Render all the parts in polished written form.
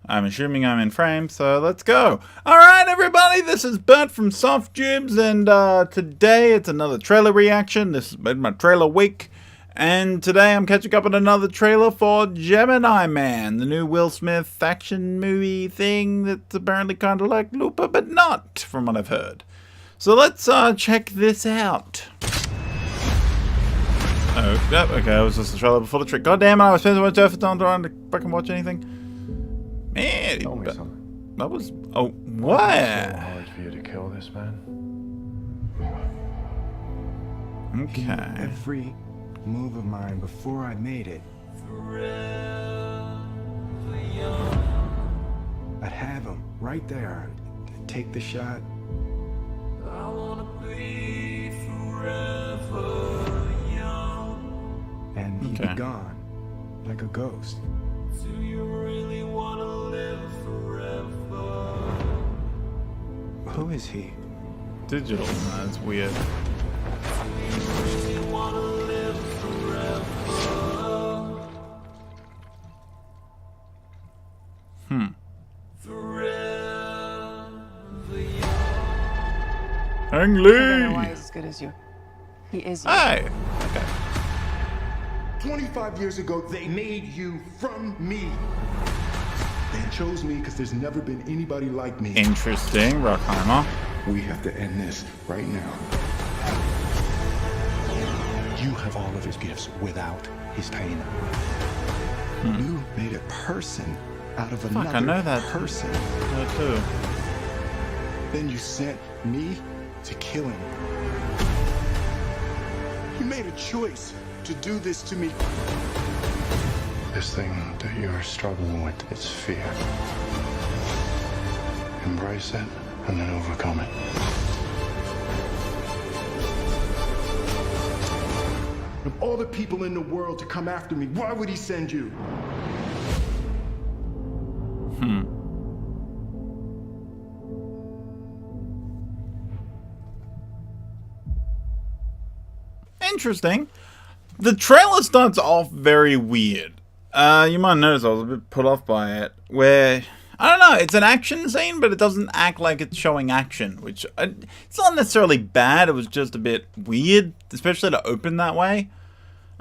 I'm assuming I'm in frame, so let's go. Alright everybody, this is Burt from Soft Jibs, and today it's another trailer reaction. This has been my trailer week. And today I'm catching up on another trailer for Gemini Man, the new Will Smith action movie thing that's apparently kind of like Looper, but not, from what I've heard. So let's check this out. Oh, yep, okay, it was just a trailer before the trick. God damn it, I was spending so much effort on trying to fucking watch anything. Man, Tell me something. that was... Oh, what? So hard for you to kill this man. Okay. Every move of mine before I made it. I'd have him right there. I'd take the shot. I wanna be forever young. And he'd Okay. be gone. Like a ghost. Do you really wanna live forever? Who is he? Digital, that's weird. Do you really wanna live forever? Forever young. Ang I Lee! don't know why he's as good as you. He is you. Hey! Okay. 25 years ago, they made you from me. They chose me because there's never been anybody like me. Interesting, Rockheimer. We have to end this right now. You have all of his gifts without his pain. You made a person out of another I know that. person. Me too. Then you sent me to kill him. You made a choice to do this to me. This thing that you're struggling with, it's fear. Embrace it and then overcome it. Of all the people in the world to come after me, why would he send you? Interesting. The trailer starts off very weird. You might notice I was a bit put off by it. Where, I don't know, it's an action scene, but it doesn't act like it's showing action. Which, it's not necessarily bad, it was just a bit weird. Especially to open that way.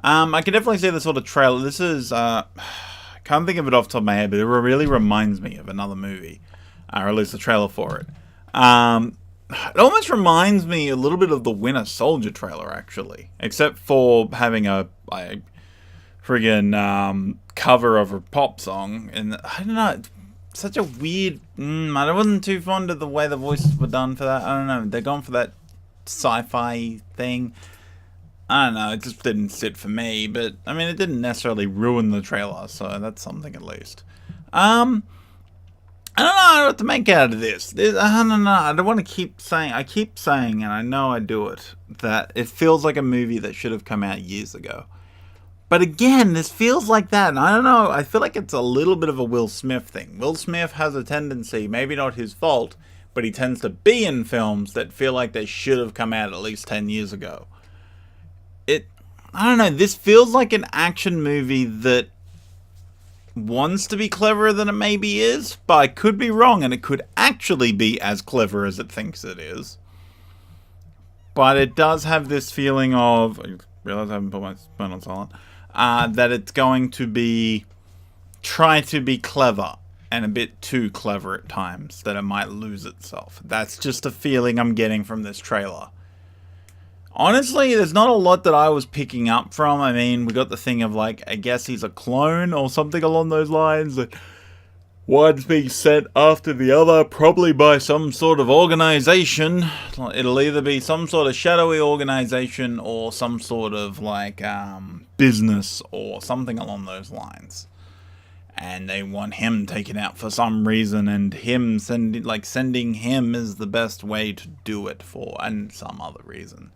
I can definitely see the sort of trailer. This is, I can't think of it off the top of my head, but it really reminds me of another movie. Or at least the trailer for it. It almost reminds me a little bit of the Winter Soldier trailer, actually. Except for having a friggin' cover of a pop song. And I don't know, it's such a weird... I wasn't too fond of the way the voices were done for that. I don't know, they're gone for that sci-fi thing. I don't know, it just didn't sit for me. But, I mean, it didn't necessarily ruin the trailer, so that's something at least. I don't know what to make out of this. I don't know. I don't want to keep saying... I keep saying, and I know I do it, that it feels like a movie that should have come out years ago. But again, this feels like that, and I don't know. I feel like it's a little bit of a Will Smith thing. Will Smith has a tendency, maybe not his fault, but he tends to be in films that feel like they should have come out at least 10 years ago. I don't know. This feels like an action movie that wants to be cleverer than it maybe is, but I could be wrong, and it could actually be as clever as it thinks it is. But it does have this feeling of... I realize I haven't put my phone on silent. That it's going to be... try to be clever, and a bit too clever at times, that it might lose itself. That's just a feeling I'm getting from this trailer. Honestly, there's not a lot that I was picking up from. I mean, we got the thing of, like, I guess he's a clone or something along those lines. That one's being sent after the other, probably by some sort of organization. It'll either be some sort of shadowy organization or some sort of, like, business or something along those lines. And they want him taken out for some reason, and him sending him is the best way to do it for, and some other reason.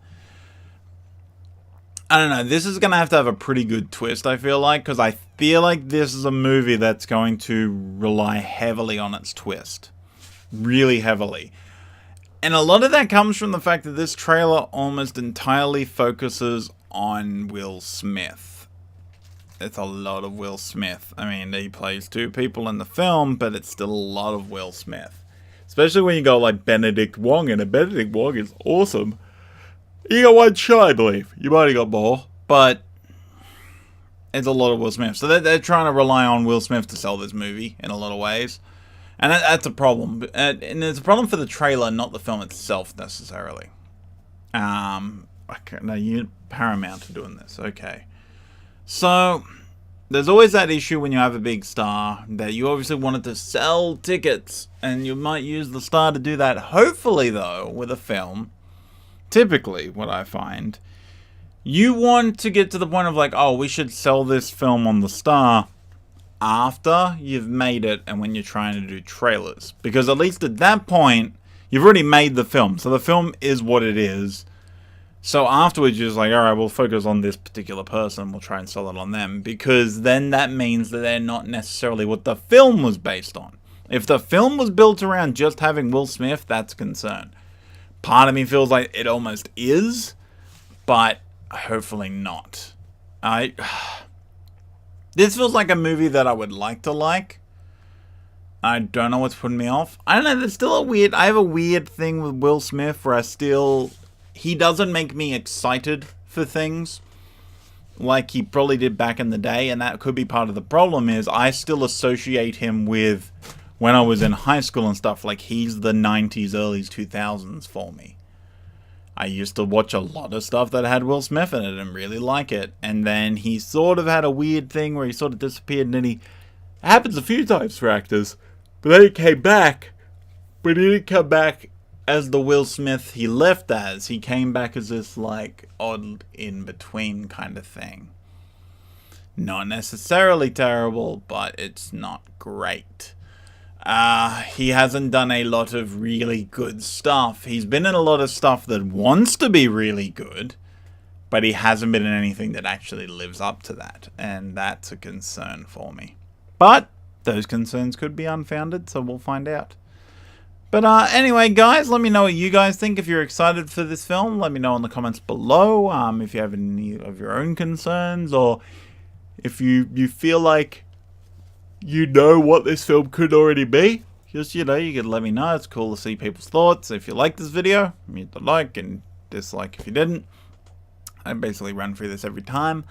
I don't know, this is going to have a pretty good twist, I feel like, because I feel like this is a movie that's going to rely heavily on its twist. Really heavily. And a lot of that comes from the fact that this trailer almost entirely focuses on Will Smith. it's a lot of Will Smith. I mean, he plays two people in the film, but it's still a lot of Will Smith. Especially when you go like Benedict Wong, and Benedict Wong is awesome. You got one shot, I believe. You might have got more, but it's a lot of Will Smith. So they're trying to rely on Will Smith to sell this movie in a lot of ways. And that's a problem. And it's a problem for the trailer, not the film itself necessarily. Okay, no, you Paramount are doing this. Okay. So, there's always that issue when you have a big star that you obviously wanted to sell tickets, and you might use the star to do that. Hopefully, though, with a film, typically what I find, you want to get to the point of like, oh, we should sell this film on the star after you've made it and when you're trying to do trailers. Because at least at that point, you've already made the film. So the film is what it is. So afterwards, you're just like, alright, we'll focus on this particular person. We'll try and sell it on them. Because then that means that they're not necessarily what the film was based on. If the film was built around just having Will Smith, that's a concern. Part of me feels like it almost is. But hopefully not. This feels like a movie that I would like to like. I don't know what's putting me off. I don't know, there's still I have a weird thing with Will Smith where he doesn't make me excited for things like he probably did back in the day, and that could be part of the problem is I still associate him with when I was in high school and stuff, like he's the 90s, early 2000s for me. I used to watch a lot of stuff that had Will Smith in it and really like it, and then he sort of had a weird thing where he sort of disappeared, and then it happens a few times for actors, but then he came back, but he didn't come back as the Will Smith he left as. He came back as this like odd in-between kind of thing. Not necessarily terrible, but it's not great. He hasn't done a lot of really good stuff. He's been in a lot of stuff that wants to be really good, but he hasn't been in anything that actually lives up to that, and that's a concern for me. But those concerns could be unfounded, so we'll find out. But anyway, guys, let me know what you guys think. If you're excited for this film, let me know in the comments below. If you have any of your own concerns, or if you feel like you know what this film could already be, just, you can let me know. It's cool to see people's thoughts. If you like this video, hit the like and dislike if you didn't. I basically run through this every time.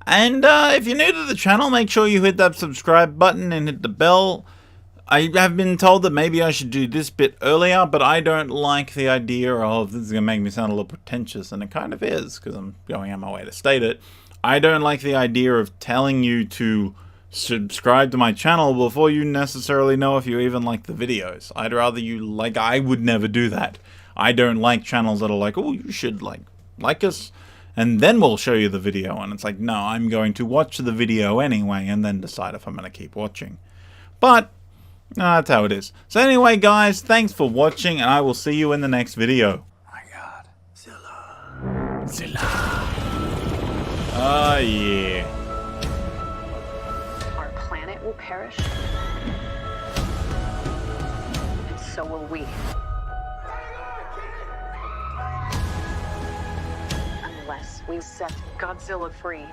And if you're new to the channel, make sure you hit that subscribe button and hit the bell. I have been told that maybe I should do this bit earlier, but I don't like the idea of, this is going to make me sound a little pretentious, and it kind of is, because I'm going out my way to state it. I don't like the idea of telling you to subscribe to my channel before you necessarily know if you even like the videos. I'd rather you, I would never do that. I don't like channels that are like, oh, you should like us, and then we'll show you the video. And it's like, no, I'm going to watch the video anyway, and then decide if I'm going to keep watching. But that's how it is. So anyway, guys, thanks for watching, and I will see you in the next video. My God. Zilla. Zilla. Oh, yeah. Our planet will perish, and so will we. Unless we set Godzilla free.